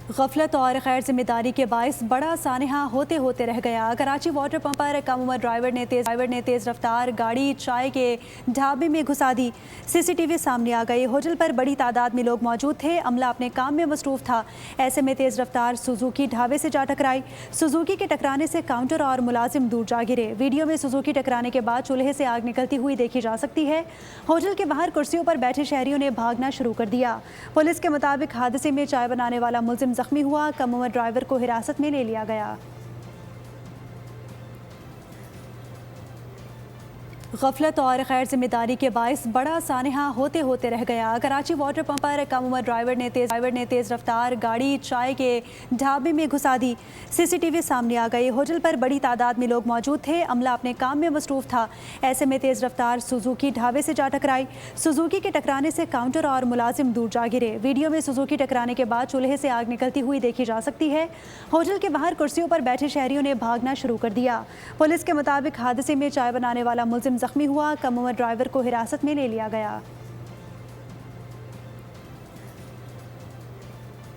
गफलत और गैर जिम्मेदारी के बायस बड़ा सानहा होते होते रह गया। कराची वाटर पंप पर कम उम्र ड्राइवर ने तेज रफ्तार गाड़ी चाय के ढाबे में घुसा दी। सीसीटीवी सामने आ गई। होटल पर बड़ी तादाद में लोग मौजूद थे। अमला अपने काम में मसरूफ था। ऐसे में तेज रफ्तार सुजुकी ढाबे से जा टकराई। सुजुकी के टकराने से काउंटर और मुलाजिम दूर जा गिरे। वीडियो में सुजुकी टकराने के बाद चूल्हे से आग निकलती हुई देखी जा सकती है। होटल के बाहर कुर्सियों पर बैठे शहरियों ने भागना शुरू कर दिया। पुलिस के मुताबिक हादसे में चाय बनाने वाला मुलजिम जख्मी हुआ। कम उम्र ड्राइवर को हिरासत में ले लिया गया। गफलत और गैर जिम्मेदारी के बायस बड़ा सानहा होते होते रह गया। कराची वाटर पंप पर कम उम्र ड्राइवर ने तेज रफ्तार गाड़ी चाय के ढाबे में घुसा दी। सीसीटीवी सामने आ गई। होटल पर बड़ी तादाद में लोग मौजूद थे। अमला अपने काम में मसरूफ था। ऐसे में तेज रफ्तार सुजुकी ढाबे से जा टकराई। सुजुकी के टकराने से काउंटर और मुलाजिम दूर जा गिरे। वीडियो में सुजुकी टकराने के बाद चूल्हे से आग निकलती हुई देखी जा सकती है। होटल के बाहर कुर्सियों पर बैठे शहरियों ने भागना शुरू कर दिया। पुलिस के मुताबिक हादसे में चाय बनाने वाला मुलजिम जख्मी हुआ। कम उम्र ड्राइवर को हिरासत में ले लिया गया।